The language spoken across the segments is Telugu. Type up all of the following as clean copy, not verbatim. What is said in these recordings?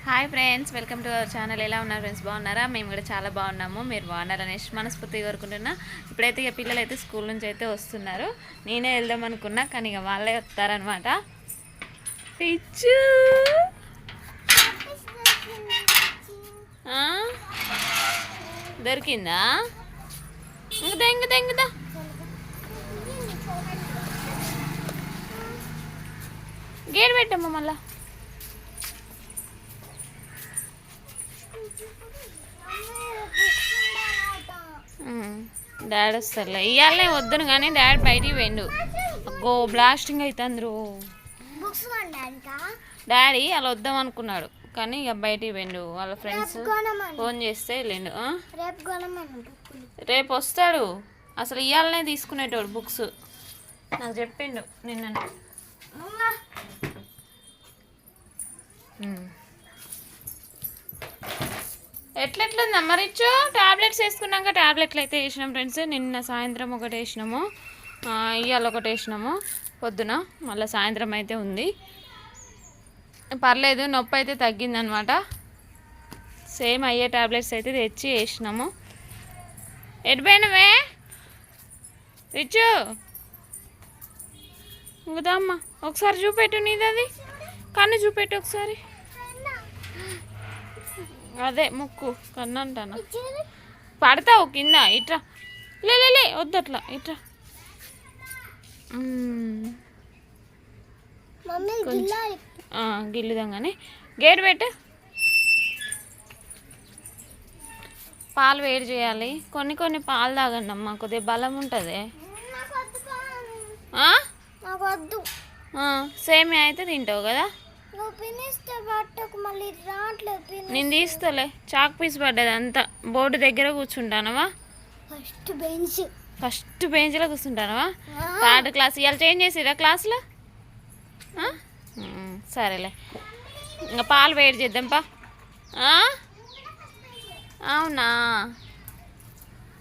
Hi friends, welcome to our channel. ఎలా ఉన్నారు ఫ్రెండ్స్? బాగున్నారా? మేము కూడా చాలా బాగున్నాము. మీరు బాగున్నారనేసి మనస్ఫూర్తిగా కోరుకుంటున్నా. ఇప్పుడైతే ఇక పిల్లలు అయితే స్కూల్ నుంచి అయితే వస్తున్నారు. నేనే వెళ్దాం అనుకున్నా, కానీ ఇక వాళ్ళే వస్తారనమాట. పిచ్చు దొరికిందా? ఇంకదా ఇంకదా ఇంకదా గేట్ పెట్టమ్మా. మళ్ళా డాడీ వస్తారులే. ఇవాళనే వద్దును కానీ డాడీ బయటికి పోయిండు. గో బ్లాస్టింగ్ అవుతుంది రో. డాడీ అలా వద్దాం అనుకున్నాడు, కానీ ఇక బయటికి పోయిండు. వాళ్ళ ఫ్రెండ్స్ ఫోన్ చేస్తే వెళ్ళిండు. రేపు వస్తాడు. అసలు ఇవాళనే తీసుకునేటోడు బుక్స్, నాకు చెప్పిండు నిన్న. ఎట్లెట్లుంది అమ్మరిచ్చు? టాబ్లెట్స్ వేసుకున్నాక టాబ్లెట్లు అయితే వేసినాం ఫ్రెండ్స్. నిన్న సాయంత్రం ఒకటి వేసినాము, ఇవాళ ఒకటి వేసినాము పొద్దున. మళ్ళీ సాయంత్రం అయితే ఉంది. పర్లేదు, నొప్పి అయితే తగ్గిందనమాట. సేమ్ అయ్యే టాబ్లెట్స్ అయితే తెచ్చి వేసినాము. ఎటుపోయినవే రిచ్చు? ఇంకదా అమ్మ ఒకసారి చూపెట్టు, నీది అది కన్ను చూపెట్టు ఒకసారి. అదే ముక్కు కన్ను అంటాను. పడతావు కింద. ఇట్రా లే వద్దట్లా, ఇట్రా. గిల్లుదాం కానీ గేట్ పెట్టు. పాలు వేడి చేయాలి. కొన్ని కొన్ని పాలు తాగండి అమ్మ, కొద్దిగా బలం ఉంటుంది. సేమియా అయితే తింటావు కదా? నేను తీస్తలే. చాక్ పీస్ పడ్డది అంతా. బోర్డు దగ్గర కూర్చుంటానవా? ఫస్ట్ బెంచ్లో కూర్చుంటానవా? Third class. ఇవాళ చేంజ్ చేసిరా క్లాస్లో? సరేలే, ఇంకా పాలు వేడి చేద్దాంపా. అవునా,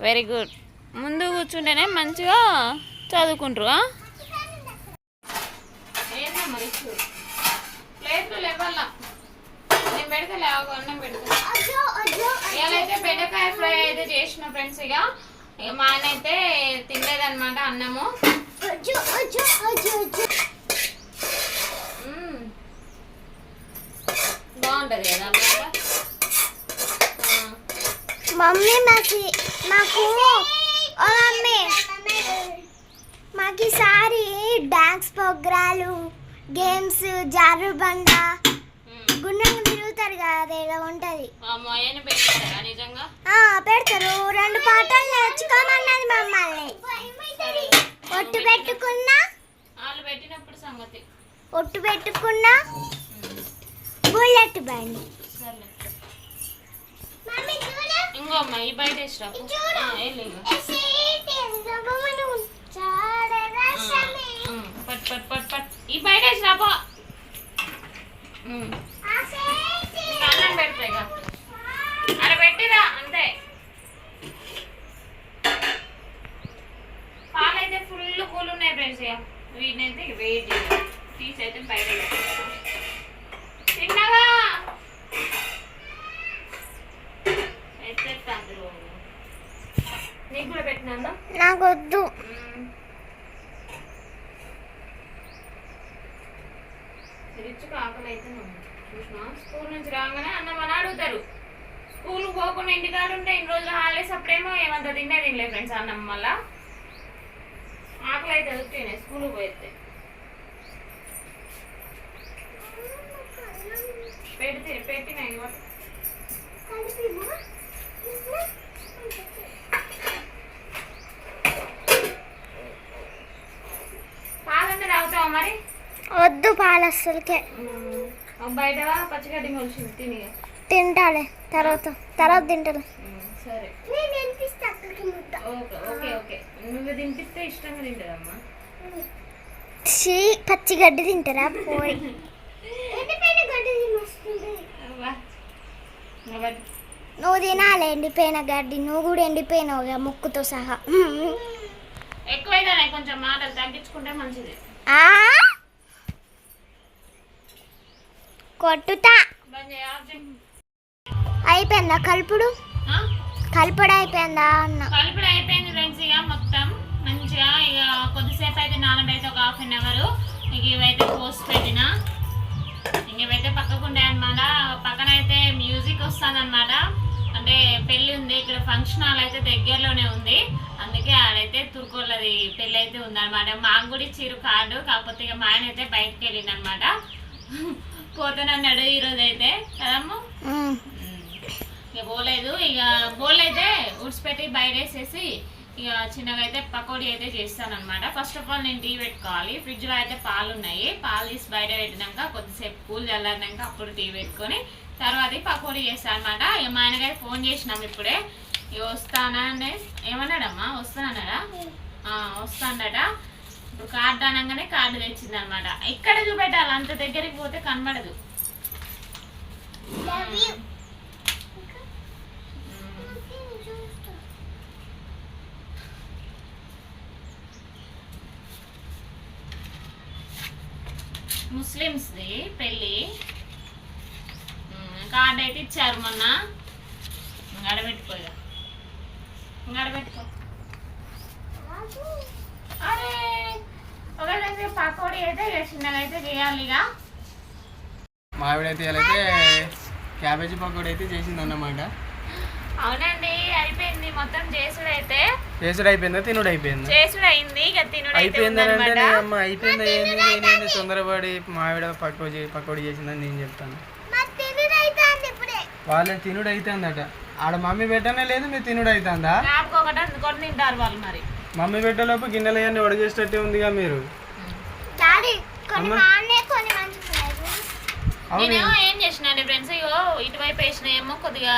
వెరీ గుడ్. ముందు కూర్చుంటేనే మంచిగా చదువుకుంటారు. ప్లేట్లు లేవాలా? నేను పెడతా, లేవు అన్నం పెడతా. ఇవాళైతే బెండకాయ ఫ్రై అయితే చేసిన ఫ్రెండ్స్. ఇక మా ఆయన అయితే తినలేదన్నమాట అన్నము. బాగుంటుంది కదా మమ్మీ. మాకు మాకు ఈసారి డాన్స్ ప్రోగ్రాలు, గేమ్స్, జారుబండ, గుండెలు తిరుగుతారు కదా, అదేదో ఉంటుంది. పెడతారు. 2 పాటలు నేర్చుకోమన్నది మమ్మల్ని. ఒట్టు పెట్టుకున్నా బుల్లెట్ బండి. ఇంకోమ్మా ఈ బయట పట్ ఈ బయట వేసిరాపో. అన్నం పెడతాయి ఇక అక్కడ పెట్టిరా అంతే. పాలైతే ఫుల్ కూల్ ఉన్నాయి ఫ్రెండ్స్. ఇక వీటినైతే వెయిట్ చేయాలి. తీసి అయితే బయట తిన్నావా? ఎత్తేస్తాను. నీకు కూడా పెట్టినా? నాకు వద్దు. రిచ్చుకు ఆకలి అయితే చూసినా. స్కూల్ నుంచి రాగానే అన్నం అని అడుగుతారు. స్కూల్ పోకుండా ఇంటికాడ ఉంటే ఇన్ని రోజులు హాలిడేస్ అప్పుడేమో ఏమంత తినలే ఫ్రెండ్స్ అన్నం. మళ్ళా ఆకలి అయితే వస్తున్నాయి స్కూల్కి పోతే. పెట్టినా పాలన్నీ తాగుతావా మరి? వద్దు పాలు అస్సలకే. బయట పచ్చిగడ్డి మొలిచింది తిని. తింటాలే తర్వాత తింటాలే. సరే ఓకే ఓకే. నువ్వు తినిపిస్తే ఇష్టంగా తింటారమ్మా. పచ్చిగడ్డి తింటారా? పోయి నువ్వు తినాలి ఎండిపోయిన గడ్డి. నువ్వు కూడా ఎండిపోయినావుగా ముక్కుతో సహా. ఎక్కువైతే కొంచెం మాటలు తగ్గించుకుంటే మంచిది. కొట్టుతా బంద్ చేయాలి. అయిపోయిందా కలుపుడు? కలుపుడు అయిపోయిందా అన్న? కలుపుడు అయిపోయింది ఫ్రెండ్స్. ఇక మొత్తం మంచిగా ఇక కొద్దిసేపు అయితే నానబెడితే ఒక 1/2 అవర్. ఇక ఇవైతే పోస్ట్ పెట్టిన, ఇంక ఇవైతే పక్కకు ఉండే అనమాట. పక్కన అయితే మ్యూజిక్ వస్తుంది అనమాట. అంటే పెళ్ళి ఉంది ఇక్కడ, ఫంక్షన్ హాల్ అయితే దగ్గరలోనే ఉంది. అందుకే ఆడైతే తుర్కోళ్ళది పెళ్ళి అయితే ఉందన్నమాట. మాకు కూడా ఇచ్చిర్రు కార్డు, కాకపోతే ఇక మా ఆయన అయితే బయటకు వెళ్ళింది అనమాట. పోతానన్నాడు ఈరోజు అయితే కదమ్మ. ఇక పోలేదు. ఇక బోల్ అయితే ఉడిచిపెట్టి బయట వేసేసి ఇక చిన్నగా అయితే పకోడీ అయితే చేస్తాను అనమాట. ఫస్ట్ ఆఫ్ ఆల్ నేను టీ పెట్టుకోవాలి. ఫ్రిడ్జ్లో అయితే పాలు ఉన్నాయి. పాలు తీసి బయట పెట్టినాక కొద్దిసేపు కూల్ చల్లారినాక అప్పుడు టీ పెట్టుకొని తర్వాత పకోడీ చేస్తాను అనమాట. ఇక మా ఆయనకైతే ఫోన్ చేసినాం ఇప్పుడే. ఇక వస్తానా ఏమన్నాడమ్మా? వస్తానన్నాడా? వస్తాడట. ఇప్పుడు కార్డు అనగానే కార్డు తెచ్చింది అనమాట. ఇక్కడ చూపెట్టాలి, అంత దగ్గరికి పోతే కనబడదు. ముస్లిమ్స్ది పెళ్ళి కార్డు అయితే ఇచ్చారు మొన్న. గడబెట్టుకోగా గడబెట్టుకో. అరే ఒకటి పకోడీ అయితే చిన్నగా అయితే చేయాలి. ఇక మావిడైతే అయితే క్యాబేజీ పకోడీ అయితే చేసింది అన్నమాట. అవునండి, అయిపోయింది మొత్తం. చేసుడు అయిపోయిందా? తినుడు అయిపోయింది? చేసుడు అయింది. ఇక తినుడు అయిపోయిందంటే అమ్మ అయిపోయిందా? ఏంది తొందరపడి మావిడ పకోడీ చేసిందని నేను చెప్తాను. వాళ్ళే తినుడు అవుతుందట. ఆడ మమ్మీ పెట్టనే లేదు, మీరు తినుడు అవుతుందా? తింటారు వాళ్ళు. మరి మమ్మీ పెట్టేలోపు గిన్నెలు అన్నీ ఒడిగేసేటట్టే ఉందిగా మీరు. నేను ఏం చేసిన అండి ఫ్రెండ్స్, ఇగో ఇటువైపు వేసినాయేమో కొద్దిగా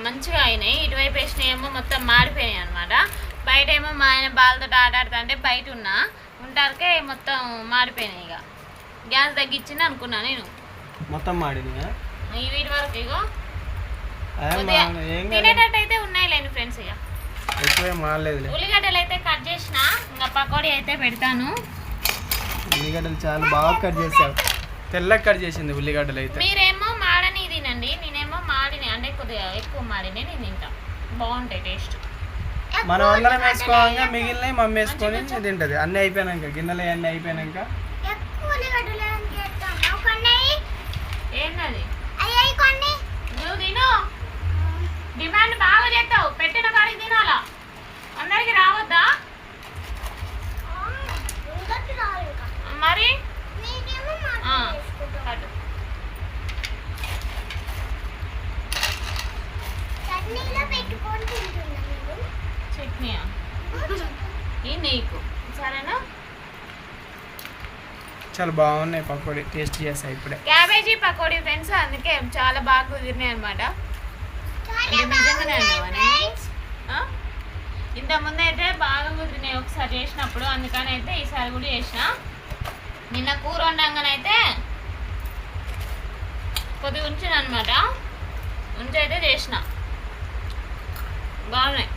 మంచిగా అయినాయి, ఇటువైపు వేసినాయేమో మొత్తం మాడిపోయినాయి అనమాట. బయట ఏమో మా ఆయన బాలతో ఆటాడుతా అంటే బయట ఉంటారికే మొత్తం మాడిపోయినాయి. ఇక గ్యాస్ తగ్గించింది అనుకున్నా నేను. మొత్తం మాడినాయా? వీటి వరకు ఇగో తినేటట్టు అయితే ఉన్నాయిలేండి ఫ్రెండ్స్. ఇక ఎక్కువ మాడలేదు. ఉల్లిగడ్డలు అయితే కట్ చేసిన, ఇంకా పకోడీ అయితే పెడతాను. ఉల్లిగడ్డలు చాలా బాగా కట్ చేసావు, తెల్లగా కట్ చేసింది ఉల్లిగడ్డలు అయితే. మీరేమో మాడని తినండి, నేనేమో మాడిని అంటే కొద్దిగా ఎక్కువ మాడినే నేను తింటా. బాగుంటాయి టేస్ట్. మనం అందరం వేసుకోగా మిగిలినవి మమ్మీ వేసుకొని తింటది. అన్నీ అయిపోయినాక, గిన్నెలు అన్నీ అయిపోయినాక ఏంటది నువ్వు తిను. డిమాండ్ బాగా చేస్తావు, పెట్టిన కాడికి తినాలా, అందరికి రావద్దా మరి? చట్నీయా? ఈ నీకు సరేనా? చాలా బాగున్నాయి పకోడీ, టేస్ట్ చేస్తాయి ఇప్పుడే. క్యాబేజీ పకోడీ ఫ్రెండ్స్, అందుకే చాలా బాగా కుదిరినాయి అనమాట. నిజంగానే అన్నావా? ఇంతకుముందు అయితే బాగా కుదిరినాయి ఒకసారి చేసినప్పుడు, అందుకని అయితే ఈసారి కూడా చేసిన. నిన్న కూర వండంగానైతే కొద్దిగా ఉంచిన అనమాట, ఉంచి అయితే చేసిన. బాగున్నాయి.